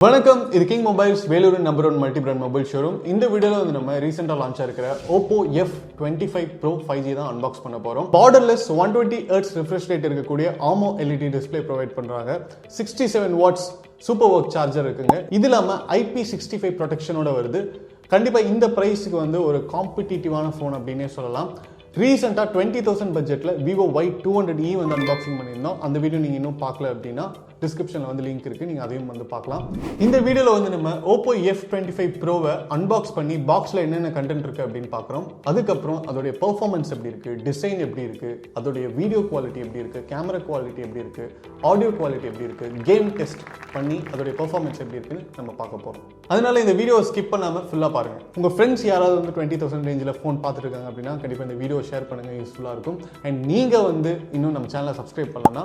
வணக்கம், இது king mobiles Vellore number 1 multi brand mobile showroom. இந்த வீடியோல வந்து நம்ம ரீசெண்டா launch ஆயிருக்கிற OPPO F25 Pro 5G தான் அன்பாக்ஸ் பண்ண போறோம். பார்டர்லெஸ் 120 Hz ரிஃப்ரெஷ் ரேட் இருக்கக்கூடிய AMOLED LED டிஸ்ப்ளே ப்ரொவைட் பண்றாங்க. 67 வாட்ஸ் சூப்பர் ஒர்க் சார்ஜர் இருக்குங்க. இது இல்லாம IP65 ப்ரொடெக்ஷனோட வருது. கண்டிப்பா இந்த பிரைஸ்க்கு வந்து ஒரு காம்படிட்டிவான ஃபோன் அப்படின்னே சொல்லலாம். ரீசெண்டா 20,000 பட்ஜெட்ல Vivo Y200e வந்து அன்பாக்சிங் பண்ணியிருந்தோம். அந்த வீடியோ நீங்க இன்னும் பார்க்கல அப்படின்னா டிஸ்கிரிப்ஷன்ல வந்து லிங்க் இருக்கு, நீங்க அதையும் வந்து பார்க்கலாம். இந்த வீடியோல வந்து நம்ம OPPO F25 Pro-வை அன்பாக்ஸ் பண்ணி பாக்ஸ்ல என்னென்ன கண்டென்ட் இருக்கு அப்படின்னு பார்க்குறோம். அதுக்கப்புறம் அதோடைய பெர்ஃபார்மன்ஸ் எப்படி இருக்கு, டிசைன் எப்படி இருக்கு, அதோடைய வீடியோ குவாலிட்டி எப்படி இருக்கு, கேமரா குவாலிட்டி எப்படி இருக்கு, ஆடியோ குவாலிட்டி எப்படி இருக்கு, கேம் டெஸ்ட் பண்ணி அதோடைய பெர்ஃபார்மன்ஸ் எப்படி இருக்குன்னு நம்ம பார்க்க போறோம். அதனால இந்த வீடியோவை ஸ்கிப் பண்ணாம ஃபுல்லா பாருங்க. உங்க ஃப்ரெண்ட்ஸ் யாராவது வந்து 20,000 ரேஞ்சில் ஃபோன் பார்த்துட்டு இருக்காங்க அப்படின்னா கண்டிப்பா இந்த வீடியோ ஷேர் பண்ணுங்க, யூஸ்ஃபுல்லா இருக்கும். அண்ட் நீங்க வந்து இன்னும் நம்ம சேனலை சப்ஸ்கிரைப் பண்ணலன்னா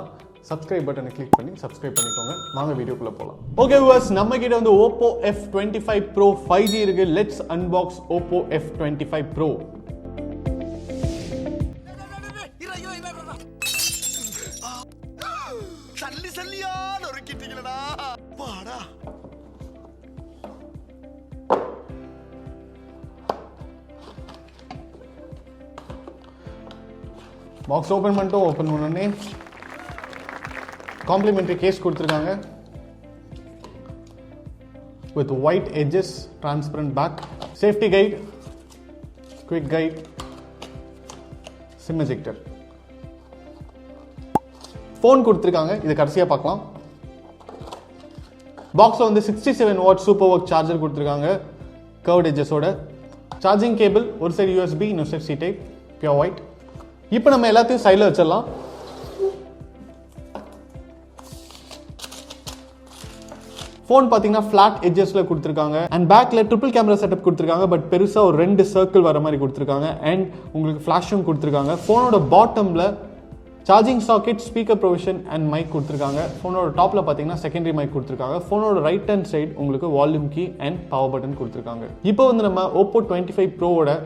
சப்ஸ்கிரைப் பட்டனை கிளிக் பண்ணி சப்ஸ்கிரைப் பண்ணிக்கோங்க. வாங்க வீடியோக்குள்ள போலாம். ஓகே வியூவர்ஸ், நம்ம கிட்ட வந்து OPPO F25 Pro 5G இருக்கு. Let's unbox OPPO F25 Pro. Box open பண்ணோன்னே காம்ப்ளிமெண்டரி கேஸ் கொடுத்துருக்காங்க with white edges, transparent back, safety guide, quick guide, SIM ejector. Phone கொடுத்துருக்காங்க, இது கடைசியாக பார்க்கலாம். பாக்ஸில் வந்து 67 வாட் சூப்பர் ஒர்க் சார்ஜர் கொடுத்துருக்காங்க கர்வ்ட் எட்ஜஸோட. சார்ஜிங் கேபிள், ஒரு சைடு USB, இன்னொரு side C type, pure white. இப்போ நம்ம எல்லாத்தையும் சைடில் வச்சிடலாம். ஃபோன் பார்த்தீங்கன்னா ஃபிளாட் எட்ஜஸ்ல கொடுத்துருக்காங்க. அண்ட் பேக்ல ட்ரிபிள் கேமரா செட்டப் கொடுத்துருக்காங்க. பட் பெருசா ஒரு 2 சர்க்கிள் வர மாதிரி கொடுத்துருக்காங்க. அண்ட் உங்களுக்கு ஃபிளாஷும் கொடுத்துருக்காங்க. ஃபோனோட பாட்டம்ல charging socket, speaker provision and mic கொடுத்துருக்காங்க. ஃபோனோட டாப்ல பார்த்தீங்கன்னா செகண்டரி மைக் கொடுத்துருக்காங்க. ஃபோனோட ரைட் ஹேண்ட் சைடு உங்களுக்கு volume key and power button கொடுத்துருக்காங்க. இப்போ வந்து நம்ம OPPO 25 Pro-வோட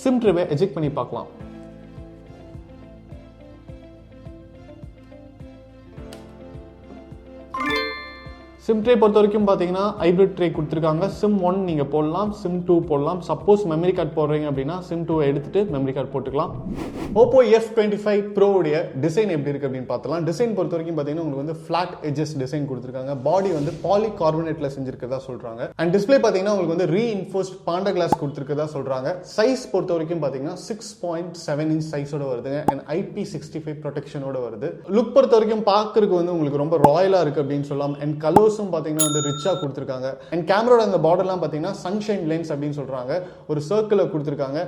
சிம் ட்ரேவை எஜெக்ட் பண்ணி பார்க்கலாம். சிம் ட்ரே பொறுத்த வரைக்கும் பார்த்தீங்கன்னா ஹைப்ரிட் ட்ரே கொடுத்துருக்காங்க. சிம் 1 நீங்கள் போடலாம், சிம் 2 போடலாம். சப்போஸ் மெமரி கார்டு போடுறீங்க அப்படின்னா சிம் 2 எடுத்துட்டு மெமரி கார்டு போட்டுக்கலாம். OPPO F25 Pro உடைய டிசைன் எப்படி இருக்கு அப்படின்னு பார்த்தலாம். டிசைன் பொறுத்த வரைக்கும் பார்த்தீங்கன்னா உங்களுக்கு வந்து ஃபிளாட் எட்ஜஸ் டிசைன் கொடுத்துருக்காங்க. பாடி வந்து பாலி கார்பனேட்ல செஞ்சிருக்கதா சொல்றாங்க. அண்ட் டிஸ்பிளே பார்த்தீங்கன்னா உங்களுக்கு வந்து ரீஇன்ஃபோர்ஸ்ட் பாண்டா கிளாஸ் கொடுத்துருக்கதா சொல்றாங்க. சைஸ் பொறுத்த வரைக்கும் பார்த்தீங்கன்னா 6.7 இன்ச் சைஸோட வருதுங்க. அண்ட் IP65 ப்ரொடெக்ஷனோட வருது. லுக் பொறுத்த வரைக்கும் பார்க்கறதுக்கு வந்து உங்களுக்கு ரொம்ப ராயலா இருக்கு அப்படின்னு சொல்லலாம். அண்ட் கலர்ஸ் பாத்தீங்கன்னா வந்து ரிச்சா கொடுத்திருக்காங்க. அண்ட் கேமராவோட அந்த பார்டர்லாம் பாத்தீங்கன்னா சன்ஷைன் லென்ஸ் அப்படின்னு சொல்றாங்க. ஒரு சர்க்கிள் கொடுத்திருக்காங்க.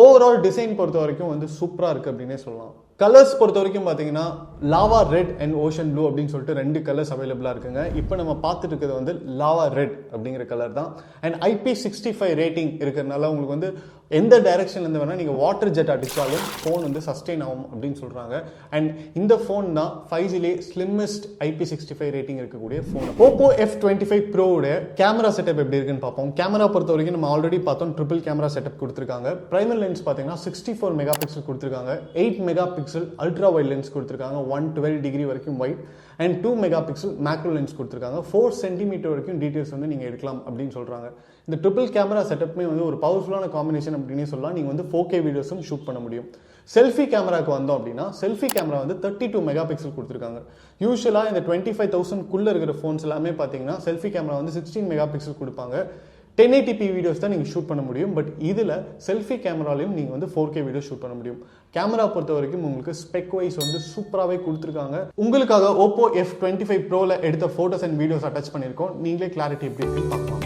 ஓவரால் டிசைன் பொறுத்த வரைக்கும் வந்து சூப்பரா இருக்கு அப்படின்னே சொல்லலாம். கலர்ஸ் பொறுத்த வரைக்கும் பார்த்தீங்கன்னா lava red and ocean blue அப்படின்னு சொல்லிட்டு 2 கலர்ஸ் அவைலபிளாக இருக்குங்க. இப்போ நம்ம பார்த்துட்டு இருக்கிறது வந்து லாவா ரெட் அப்படிங்கிற கலர் தான். அண்ட் IP65 ரேட்டிங் இருக்கிறதுனால உங்களுக்கு வந்து எந்த டைரக்ஷன்லேருந்து வேணால் நீங்கள் வாட்டர் ஜெட் அடித்தாலும் ஃபோன் வந்து சஸ்டெயின் ஆகும் அப்படின்னு சொல்கிறாங்க. அண்ட் இந்த ஃபோன் தான் 5Gலே ஸ்லிம்மஸ்ட் IP65 ரேட்டிங் இருக்கக்கூடிய ஃபோன். OPPO F25 Pro-வோட கேமரா செட்டப் எப்படி இருக்குன்னு பார்ப்போம். கேமரா பொறுத்த வரைக்கும் நம்ம ஆல்ரெடி பார்த்தோம், ட்ரிபிள் கேமரா செட்டப் கொடுத்துருக்காங்க. பிரைமரி லென்ஸ் பார்த்தீங்கன்னா 64 மெகா பிக்சல் கொடுத்துருக்காங்க. 8 mega pixel ultra wide lens கொடுத்துருக்காங்க. 112 டிகிரி வரைக்கும் wide and 2 mega pixel macro lens கொடுத்துருக்காங்க. 4 சென்டிமீட்டர் வரைக்கும் டீடைல்ஸ் வந்து நீங்கள் எடுக்கலாம் அப்படின்னு சொல்கிறாங்க. இந்த ட்ரிபிள் கேமரா செட்டப்மே வந்து ஒரு பவர்ஃபுல்லான காம்பினேஷன் அப்படின்னு சொல்லலாம். நீங்கள் வந்து 4K வீடியோஸும் ஷூட் பண்ண முடியும். செல்ஃபி கேமராக்கு வந்தோம் அப்படின்னா செல்ஃபி கேமரா வந்து 32 மெகா பிக்சல் கொடுத்துருக்காங்க. யூஸ்வலாக இந்த 25,000 இருக்கிற ஃபோன்ஸ் எல்லாமே பார்த்தீங்கன்னா செல்ஃபி கேமரா வந்து 16 மெகா பிக்சல் கொடுப்பாங்க. 1080p வீடியோஸ் தான் நீங்கள் ஷூட் பண்ண முடியும். பட் இதில் செல்ஃபி கேமராலையும் நீங்கள் வந்து 4K வீடியோ ஷூட் பண்ண முடியும். கேமரா பொறுத்த வரைக்கும் உங்களுக்கு ஸ்பெக் வைஸ் வந்து சூப்பராகவே கொடுத்துருக்காங்க. உங்களுக்காக OPPO F25 Pro-ல எடுத்த ஃபோட்டோஸ் அண்ட் வீடியோஸ் அட்டாச் பண்ணியிருக்கோம். நீங்களே கிளாரிட்டி எப்படி இருக்குன்னு பார்க்கலாம்.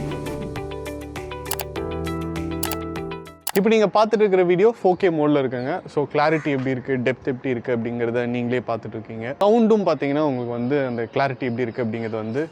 இப்போ நீங்கள் பார்த்துட்டு இருக்கிற வீடியோ 4K மோடில் இருக்குங்க. ஸோ கிளாரிட்டி எப்படி இருக்குது, டெப்த் எப்படி இருக்குது அப்படிங்கிறத நீங்களே பார்த்துட்டு இருக்கீங்க. சவுண்டும் பார்த்தீங்கன்னா உங்களுக்கு வந்து அந்த கிளாரிட்டி எப்படி இருக்குது அப்படிங்கிறது வந்து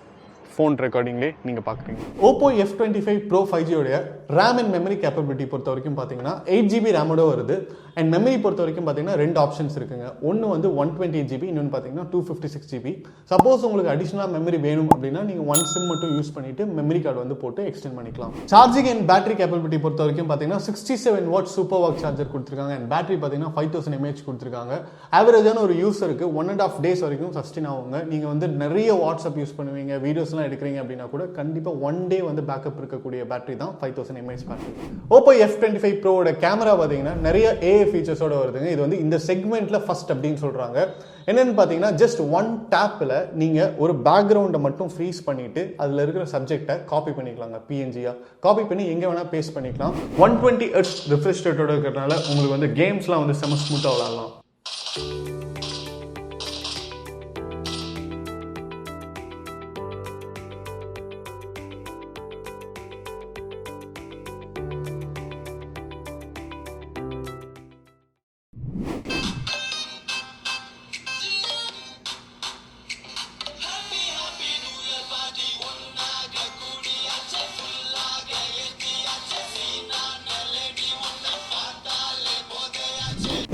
ஃபோன் ரெக்கார்டிங்லேயே நீங்கள் பார்க்குறீங்க. OPPO F25 Pro 5G-யோடைய ரேம் அண்ட் மெமரி கேப்பபிலிட்டி பொறுத்த வரைக்கும் பார்த்தீங்கன்னா 8GB ரேமோட வருது. அண்ட் மெமரி பொறுத்த வரைக்கும் பார்த்தீங்கன்னா 2 ஆப்ஷன்ஸ் இருக்குங்க. ஒன்று வந்து 128GB, இன்னொன்று பார்த்தீங்கன்னா 256GB. சப்போஸ் உங்களுக்கு அடிஷனலாக மெமரி வேணும் அப்படின்னா நீங்கள் 1 SIM மட்டும் யூஸ் பண்ணிட்டு மெமரி கார்டு வந்து போட்டு எக்ஸ்டெண்ட் பண்ணிக்கலாம். சார்ஜிங் அண்ட் பேட்டரி கேப்பபிலிட்டி பொறுத்த வரைக்கும் பார்த்தீங்கன்னா 67 வாட் சூப்பர் வாக் சார்ஜர் கொடுத்துருக்காங்க. அண்ட் பேட்டரி பார்த்தீங்கன்னா 5000 mAh கொடுத்துருக்காங்க. ஆவரேஜான ஒரு யூஸருக்கு 1.5 days வரைக்கும் சஸ்டெயின் ஆகுங்க. நீங்கள் வந்து நிறைய வாட்ஸ்அப் யூஸ் பண்ணுவீங்க, வீடியோஸ்லாம் எடுக்கிறீங்க அப்படின்னா கூட கண்டிப்பாக 1 day வந்து பேக்கப் இருக்கக்கூடிய பேட்டரி தான் 5000 mAh பேட்டரி. OPPO F25 Proவோட கேமரா பார்த்தீங்கன்னா நிறைய AI ஃபீச்சர்ஸோட வருதுங்க. இது வந்து இந்த செக்மெண்ட்டில் ஃபர்ஸ்ட் அப்படின்னு சொல்கிறாங்க. என்னென்னு பார்த்தீங்கன்னா ஜஸ்ட் 1 டேப்பில் நீங்கள் ஒரு பேக்ரவுண்டை மட்டும் ஃப்ரீஸ் பண்ணிவிட்டு அதில் இருக்கிற சப்ஜெக்டை காப்பி பண்ணிக்கலாங்க. PNG-யா காப்பி பண்ணி எங்கே வேணால் பேஸ்ட் பண்ணிக்கலாம். 120Hz ரிஃப்ரெஷ் ரேட்டோட இருக்கிறதுனால உங்களுக்கு வந்து கேம்ஸ்லாம் வந்து செம ஸ்மூத்தாக விளாடலாம்.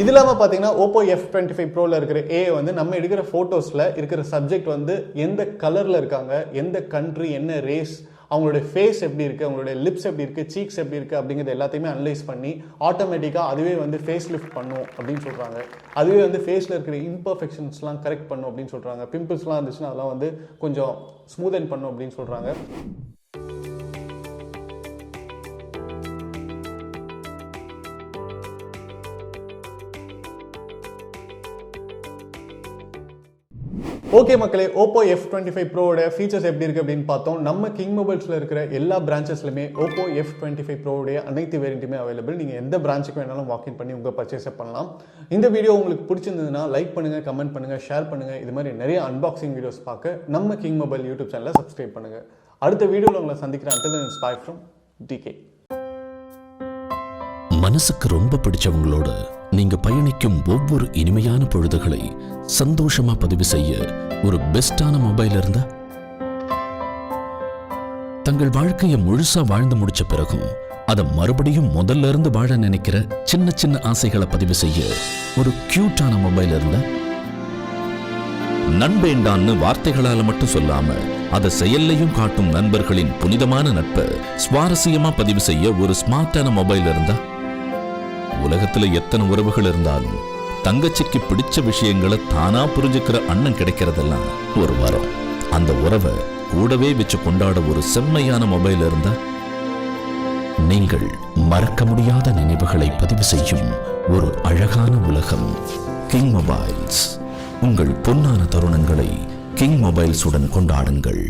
இது இல்லாமல் பார்த்தீங்கன்னா OPPO F25 Proவில் இருக்கிற AI வந்து நம்ம எடுக்கிற ஃபோட்டோஸில் இருக்கிற சப்ஜெக்ட் வந்து எந்த கலரில் இருக்காங்க, எந்த கண்ட்ரி, என்ன ரேஸ், அவங்களுடைய ஃபேஸ் எப்படி இருக்குது, அவங்களுடைய லிப்ஸ் எப்படி இருக்குது, சீக்ஸ் எப்படி இருக்குது அப்படிங்கிறது எல்லாத்தையுமே அனலைஸ் பண்ணி ஆட்டோமேட்டிக்காக அதுவே வந்து ஃபேஸ் லிஃப்ட் பண்ணும் அப்படின்னு சொல்கிறாங்க. அதுவே வந்து ஃபேஸில் இருக்கிற இம்பர்ஃபெக்ஷன்ஸ்லாம் கரெக்ட் பண்ணும் அப்படின்னு சொல்கிறாங்க. பிம்பிள்ஸ்லாம் இருந்துச்சுன்னா அதெல்லாம் வந்து கொஞ்சம் ஸ்மூதன் பண்ணும் அப்படின்னு சொல்கிறாங்க. ஓகே மக்களே, OPPO F25 Proவோட ஃபீச்சர்ஸ் எப்படி இருக்குது அப்படின்னு பார்த்தோம். நம்ம கிங் மொபைல்ஸில் இருக்கிற எல்லா பிரான்ச்சஸ்லையுமே OPPO F25 Proவுடைய அனைத்து வேரியண்ட்டுமே அவைலபிள். நீங்கள் எந்த பிரான்ச்சுக்கு வேணாலும் வாக்கின் பண்ணி உங்கள் பர்ச்சேஸை பண்ணலாம். இந்த வீடியோ உங்களுக்கு பிடிச்சிருந்ததுன்னா லைக் பண்ணுங்கள், கமெண்ட் பண்ணுங்கள், ஷேர் பண்ணுங்கள். இது மாதிரி நிறைய அன்பாக்சிங் வீடியோஸ் பார்க்க நம்ம கிங் மொபைல் யூடியூப் சேனலை சப்ஸ்கிரைப் பண்ணுங்கள். அடுத்த வீடியோவில் உங்களை சந்திக்கிறேன். until then, it's bye from DK. மனசுக்கு ரொம்ப பிடிச்சவங்களோட நீங்க பயணிக்கும் ஒவ்வொரு இனிமையான பொழுதுகளை சந்தோஷமா பதிவு செய்ய ஒரு பெஸ்டான மொபைல் இருந்தா, தங்கள் வாழ்க்கையை முழுசா வாழ்ந்து முடிச்ச பிறகும் அதை மறுபடியும் முதல்ல இருந்து வாழ நினைக்கிற சின்ன சின்ன ஆசைகளை பதிவு செய்ய ஒரு கியூட்டான மொபைல் இருந்தா, நண்பேண்டான்னு வார்த்தைகளால மட்டும் சொல்லாம அதை செயல்லையும் காட்டும் நண்பர்களின் புனிதமான நட்பை சுவாரஸ்யமா பதிவு செய்ய ஒரு ஸ்மார்ட்டான மொபைல் இருந்தா, உலகத்துல எத்தனை உறவுகள் இருந்தாலும் தங்கச்சிக்கு பிடிச்ச விஷயங்களை தானா புரிஞ்சுக்கிற அண்ணன் கிடைக்கிறதெல்லாம் ஒரு வரம். அந்த உறவை கூடவே வச்சு கொண்டாட ஒரு செம்மையான மொபைல் இருந்தா, நீங்கள் மறக்க முடியாத நினைவுகளை பதிவு செய்யும் ஒரு அழகான உலகம் கிங் மொபைல்ஸ். உங்கள் பொன்னான தருணங்களை கிங் மொபைல்ஸுடன் கொண்டாடுங்கள்.